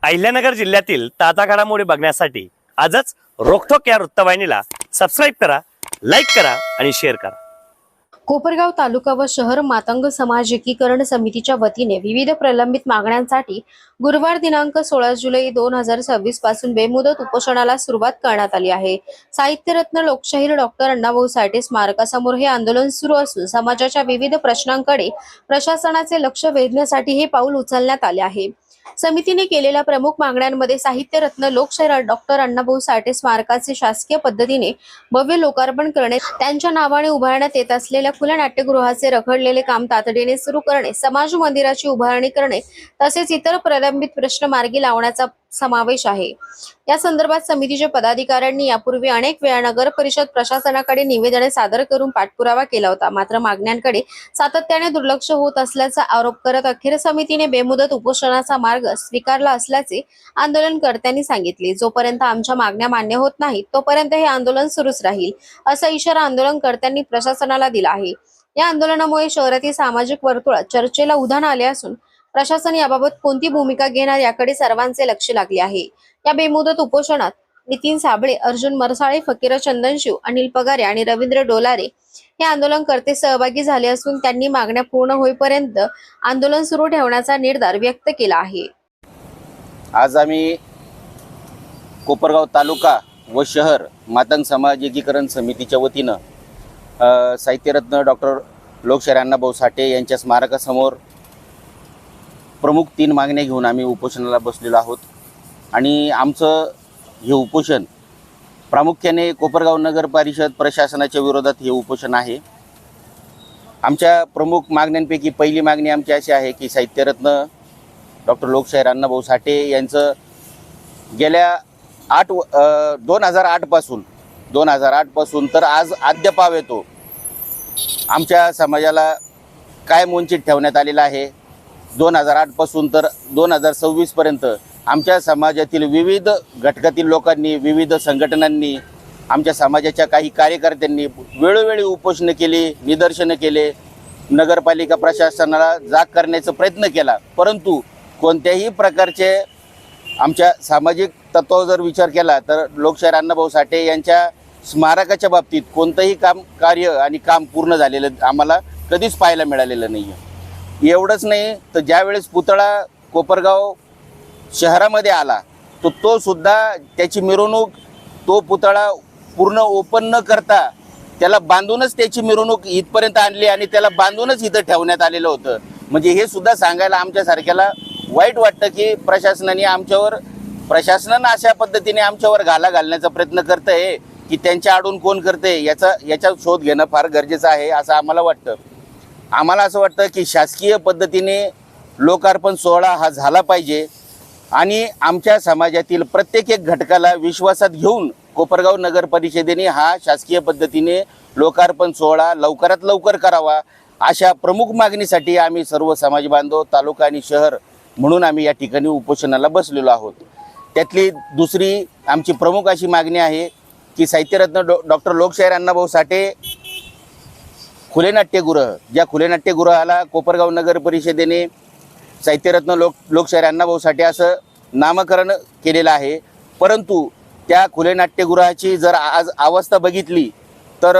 अहिल्यानगर जिल्ह्यातील ताजा घडामोडी बघण्यासाठी आजच रोखोक या वृत्तवाहिनीला सबस्क्राईब करा, लाईक करा आणि शेअर करा। कोपरगाव तालुका व शहर मातंग समाज एकीकरण समितीच्या वतीने विविध प्रलंबित मागण्यांसाठी गुरुवार दिनांक 16 जुलै 2026 पासून बेमुदत उपोषणाला सुरुवात करण्यात आली आहे। साहित्यरत्न लोकशाहीर डॉक्टर अण्णाभाऊ साठे स्मारकासमोर हे आंदोलन सुरू असून समाजाच्या विविध प्रश्नांकडे प्रशासनाचे लक्ष वेधण्यासाठी हे पाऊल उचलण्यात आले आहे। समितीने केलेल्या प्रमुख मागण्यांमध्ये साहित्यरत्न लोकशाहीर डॉक्टर अण्णाभाऊ साठे स्मारकाचे शासकीय पद्धतीने भव्य लोकार्पण करणे, त्यांच्या नावाने उभारण्यात येत असलेल्या खुल्या नाट्यगृहाचे रखडलेले काम तातडीने सुरू करणे, समाज मंदिराची उभारणी करणे तसेच इतर प्रलंबित प्रश्न मार्गी लावण्याचा समावेश आहे। या संदर्भात समितीच्या पदाधिकाऱ्यांनी यापूर्वी अनेक वेळा नगर परिषद प्रशासनाकडे निवेदने सादर करून पाठपुरावा केला होता, मात्र मागण्यांकडे सातत्याने दुर्लक्ष होत असल्याचा आरोप करत अखेर समितीने बेमुदत उपोषणाचा मार्ग स्वीकारला असल्याचे आंदोलनकर्त्यांनी सांगितले। जोपर्यंत आमच्या मागण्या मान्य होत नाहीत तोपर्यंत हे आंदोलन सुरूच राहील, असा इशारा आंदोलनकर्त्यांनी प्रशासनाला दिला आहे। या आंदोलनामुळे शहरातील सामाजिक वर्तुळात चर्चेला उधाण आले असून प्रशासन याबाबत कोणती भूमिका घेणार याकडे सर्वांचे लक्ष लागले आहे। या बेमुदत उपोषणात नितीन साबळे, अर्जुन मरसाळे, फकीरा चंदनशिव, अनिल पगारे आणि रवींद्र डोलारे हे आंदोलनकर्ते सहभागी झाले असून त्यांनी मागण्या पूर्ण होईपर्यंत आंदोलन सुरू ठेवण्याचा निर्धार व्यक्त केला आहे। आज आम्ही कोपरगाव तालुका व शहर मातंग समाज एकीकरण समितीच्या वतीनं साहित्यरत्न डॉक्टर लोकशाहीर अण्णाभाऊ साठे यांच्या स्मारकासमोर प्रमुख 3 मागण्या घेऊन आम्ही उपोषणाला बसलेलो आहोत। आणि आमचं हे उपोषण प्रामुख्याने कोपरगाव नगर परिषद प्रशासनाच्या विरोधात हे उपोषण आहे। आमच्या प्रमुख मागण्यांपैकी पहिली मागणी आमची अशी आहे की साहित्यरत्न डॉक्टर लोकशाहीर अण्णाभाऊ साठे यांचं गेल्या 2008 पासून तर आज अद्याप येतो आमच्या समाजाला कायम वंचित ठेवण्यात आलेला आहे। 2008 पासून तर 2026 पर्यंत आमच्या समाजातील विविध घटकातील लोकांनी, विविध संघटनांनी, आमच्या समाजाच्या काही कार्यकर्त्यांनी वेळोवेळी उपोषण केली, निदर्शनं केले, नगरपालिका प्रशासनाला जाग करण्याचा प्रयत्न केला, परंतु कोणत्याही प्रकारचे आमच्या सामाजिक तत्त्वावर जर विचार केला तर लोकशाहीर अण्णाभाऊ साठे यांच्या स्मारकाच्या बाबतीत कोणतंही कार्य आणि काम पूर्ण झालेलं आम्हाला कधीच पाहायला मिळालेलं नाही आहे। एवढंच नाही तर ज्यावेळेस पुतळा कोपरगाव शहरामध्ये आला तो सुद्धा त्याची मिरवणूक, तो पुतळा पूर्ण ओपन न करता त्याला बांधूनच त्याची मिरवणूक इथपर्यंत आणली आणि त्याला बांधूनच इथं ठेवण्यात आलेलं होतं। म्हणजे हे सुद्धा सांगायला आमच्यासारख्याला वाईट वाटतं की प्रशासनानं अशा पद्धतीने आमच्यावर घाला घालण्याचा प्रयत्न करत आहे की त्यांच्या आडून कोण करते याचा शोध घेणं फार गरजेचं आहे असं आम्हाला वाटतं। आम्हाला असं वाटतं की शासकीय पद्धतीने लोकार्पण सोहळा हा झाला पाहिजे आणि आमच्या समाजातील प्रत्येक एक घटकाला विश्वासात घेऊन कोपरगाव नगर परिषदेने हा शासकीय पद्धतीने लोकार्पण सोहळा लवकरात लवकर करावा, अशा प्रमुख मागणीसाठी आम्ही सर्व समाज बांधव, तालुका आणि शहर म्हणून आम्ही या ठिकाणी उपोषणाला बसलेलो आहोत। त्यातली दुसरी आमची प्रमुख अशी मागणी आहे की साहित्यरत्न डॉक्टर लोकशाहीर अण्णाभाऊ साठे खुले नाट्यगृह, ज्या खुले नाट्यगृहाला कोपरगाव नगर परिषदेने साहित्यरत्न लोकशाहीर अण्णाभाऊ साठे असं नामकरण केलेलं आहे, परंतु त्या खुले नाट्यगृहाची जर आज अवस्था बघितली तर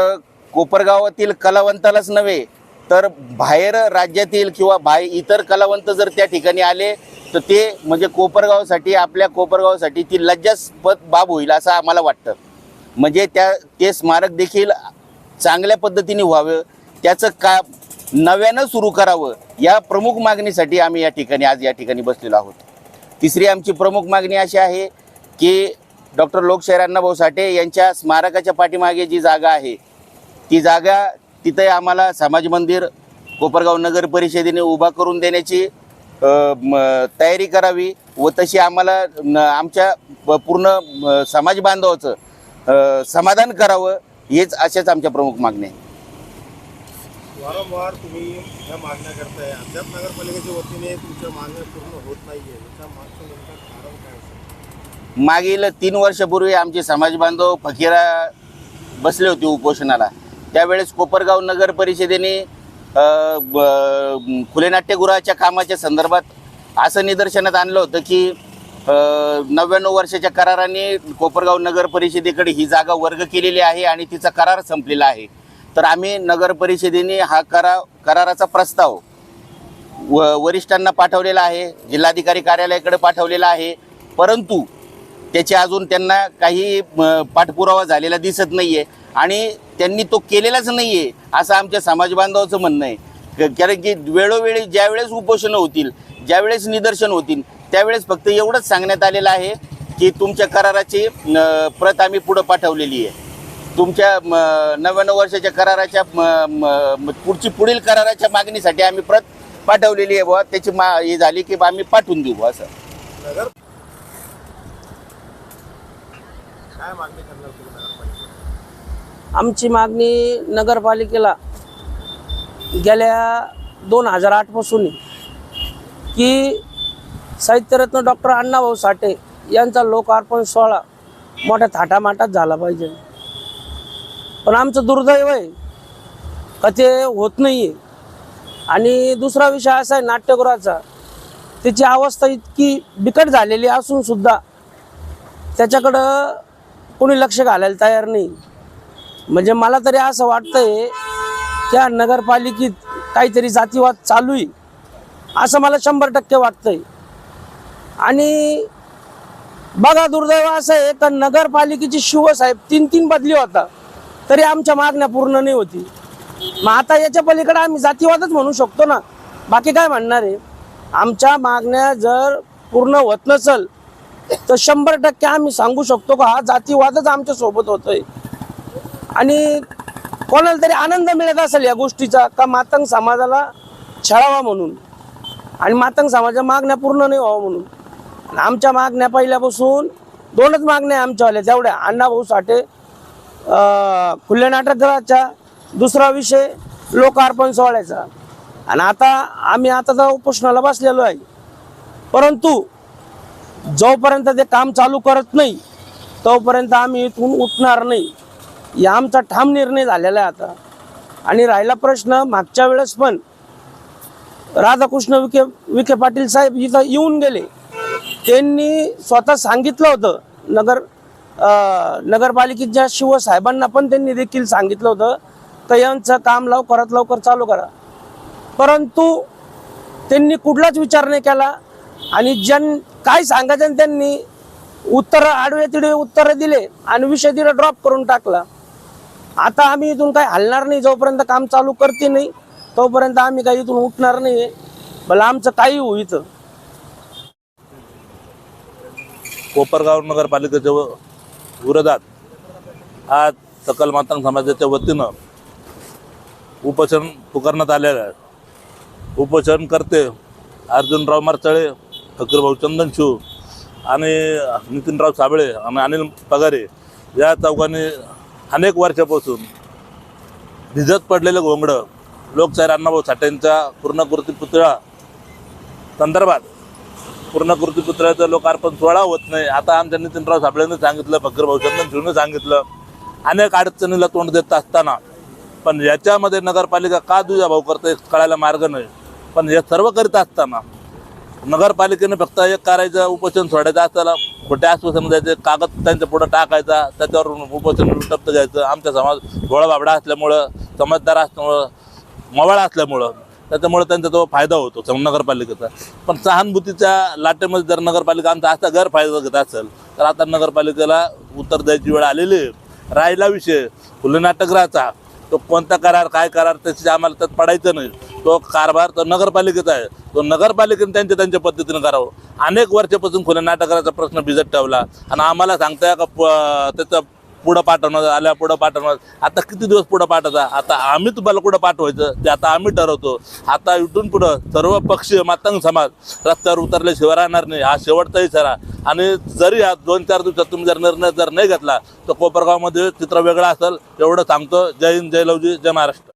कोपरगावातील कलावंतालाच नव्हे तर बाहेर राज्यातील किंवा इतर कलावंत जर त्या ठिकाणी आले तर ते म्हणजे आपल्या कोपरगावासाठी ती लज्जास्पद बाब होईल असं आम्हाला वाटतं। म्हणजे ते स्मारक देखील चांगल्या पद्धतीने व्हावं, त्याचं काम नव्यानं सुरू करावं, या प्रमुख मागणीसाठी आम्ही आज या ठिकाणी बसलेलो आहोत। तिसरी आमची प्रमुख मागणी अशी आहे की डॉक्टर लोकशाहीर अण्णाभाऊ साठे यांच्या स्मारकाच्या पाठीमागे जी जागा आहे ती जागा तिथे आम्हाला समाज मंदिर कोपरगाव नगर परिषदेने उभा करून देण्याची तयारी करावी व तशी आम्हाला आमच्या पूर्ण समाज बांधवाचं समाधान करावं, हेच अशाच आमच्या प्रमुख मागण्या आहेत। वारंवार तुम्ही या मागण्या करताय, अद्याप नगरपालिकेच्या वतीने तुमच्या मागण्या पूर्ण होत नाहीये, याच्या मागचं नेमकं कारण काय असेल? मागील 3 वर्षापूर्वी आमचे समाज बांधव फकीरा बसले होते उपोषणाला। त्यावेळेस कोपरगाव नगर परिषदेने खुले नाट्यगृहाच्या कामाच्या संदर्भात असं निदर्शनात आणलं होतं की 99 वर्षाच्या कराराने कोपरगाव नगर परिषदेकडे ही जागा वर्ग केलेली आहे आणि तिचा करार संपलेला आहे. तर आम्ही नगर परिषदेने हा कराराचा प्रस्ताव वरिष्ठांना पाठवलेला आहे, जिल्हाधिकारी कार्यालयाकडे पाठवलेला आहे, परंतु त्याचे अजून त्यांना काही पाठपुरावा झालेला दिसत नाही आहे आणि त्यांनी तो केलेलाच नाही आहे असं आमच्या समाज बांधवाचं म्हणणं आहे. कारण की वेळोवेळी ज्यावेळेस उपोषणं होतील, ज्यावेळेस निदर्शन होतील, त्यावेळेस फक्त एवढंच सांगण्यात आलेलं आहे की तुमच्या कराराची प्रत आम्ही पुढं पाठवलेली आहे. तुमच्या 99 वर्षाच्या कराराच्या पुढील कराराच्या मागणीसाठी आम्ही प्रत पाठवलेली आहे बुवा, त्याची हे झाली की आम्ही पाठवून देऊ असं. नगर काय मागणी करणार तुम्ही नगरपालिकेला? आमची मागणी नगरपालिकेला गेल्या 2008 पासून की साहित्यरत्न डॉक्टर अण्णाभाऊ साठे यांचा लोकार्पण सोहळा मोठ्या थाटामाटात झाला पाहिजे, पण आमचं दुर्दैव आहे का ते होत नाही आहे. आणि दुसरा विषय असा आहे नाट्यगृहाचा, त्याची अवस्था इतकी बिकट झालेली असून सुद्धा त्याच्याकडं कोणी लक्ष घालायला तयार नाही. म्हणजे मला तरी असं वाटतंय त्या नगरपालिकेत काहीतरी जातीवाद चालू आहे असं मला 100% वाटतंय. आणि बघा दुर्दैव असं आहे का नगरपालिकेची शिवसाहेब 3 बदली होता तरी आमच्या मागण्या पूर्ण नाही होती. मग आता याच्या पलीकडे आम्ही जातीवादच म्हणू शकतो ना, बाकी काय म्हणणार आहे. आमच्या मागण्या जर पूर्ण होत नसेल तर 100% आम्ही सांगू शकतो का हा जातीवादच आमच्या सोबत होतोय. आणि कोणाला तरी आनंद मिळत असेल या गोष्टीचा का मातंग समाजाला छळावा म्हणून आणि मातंग समाजाच्या मागण्या पूर्ण नाही व्हावं म्हणून. आणि आमच्या मागण्या पहिल्यापासून 2च मागण्या आमच्यावाल्या तेवढ्या, अण्णाभाऊ साठे खुल्या नाट्यगृहाच्या, दुसरा विषय लोकार्पण सोहळ्याचा. आणि आता आम्ही तर उपोषणाला बसलेलो आहे, परंतु जोपर्यंत ते काम चालू करत नाही तोपर्यंत आम्ही इथून उठणार नाही, या आमचा ठाम निर्णय झालेला आहे आता. आणि राहिला प्रश्न, मागच्या वेळेस पण राधाकृष्ण विखे पाटील साहेब इथं येऊन गेले, त्यांनी स्वतः सांगितलं होतं नगरपालिकेच्या शिवसाहेबांना पण त्यांनी देखील सांगितलं होतं तर यांचं काम लवकरात लवकर चालू करा, परंतु त्यांनी कुठलाच विचार नाही केला. आणि काय सांगायचं त्यांनी आडवे तिडवे उत्तर दिले आणि विषय तिला ड्रॉप करून टाकला. आता आम्ही इथून काही हलणार नाही, जोपर्यंत काम चालू करते नाही तोपर्यंत आम्ही काही इथून उठणार नाही, भला आमचं काही होऊ. इथं कोपरगाव नगरपालिकेच्या विरोधात आज सकल मातंग समाजाच्या वतीनं उपोषण पुकारण्यात आलेलं आहे. उपोषणकर्ते अर्जुनराव मारचळे, फकीरभाऊ चंदनशिव आणि नितीनराव साबळे आणि अनिल पगारे या चौघांनी अनेक वर्षापासून भिजत पडलेलं घोंगडं लोकशाहीर अण्णाभाऊ साठेंच्या पूर्णकृती पुतळा संदर्भात पूर्णकृती पुतळ्याचं लोकार्पण सोहळा होत नाही. आता आमच्या नितीनराव साबळेनं सांगितलं, फकीरभाऊ चंदनशिवनं सांगितलं, अनेक अडचणीला तोंड देत असताना पण याच्यामध्ये नगरपालिका का दुजाभाव करते कळायला मार्ग नाही. पण हे सर्व करीत असताना नगरपालिकेने फक्त एक करायचं, उपोषण सोडायचं असताना खोटे आश्वासन द्यायचे, कागद त्यांच्या पुढं टाकायचा, त्याच्यावर उपोषण टप्प घ्यायचं. आमचा समाज भोळा बाबडा असल्यामुळं, समजदार असल्यामुळं, मवाळा असल्यामुळं त्याच्यामुळे त्यांचा तो फायदा होतो नगरपालिकेचा. पण सहानुभूतीच्या लाटेमध्ये जर नगरपालिका आमचा असा गैरफायदा घेत असेल तर आता नगरपालिकेला उत्तर द्यायची वेळ आलेली आहे. राहिला विषय खुल्या नाट्यगृहाचा, तो कोणता करार काय करार त्याची आम्हाला त्यात पडायचं नाही. तो कारभार तो नगरपालिकेचा आहे, तो नगरपालिकेने त्यांच्या पद्धतीने करावं. अनेक वर्षापासून खुल्या नाट्यगृहाचा प्रश्न भिजत ठेवला आणि आम्हाला सांगताय का त्याचं पुढं पाठवणार. आता किती दिवस पुढं पाठवायचा, आता आम्ही तुम्हाला कुठं पाठवायचं ते आता आम्ही ठरवतो. आता इथून पुढं सर्व पक्षीय मातंग समाज रस्त्यावर उतरल्याशिवाय राहणार नाही, हा शेवटचा इशारा. आणि जरी हा 2-4 दिवसात तुम्ही जर निर्णय नाही घेतला तर कोपरगावमध्ये चित्र वेगळं असेल एवढं सांगतो. जय हिंद, जय लवजी, जय महाराष्ट्र.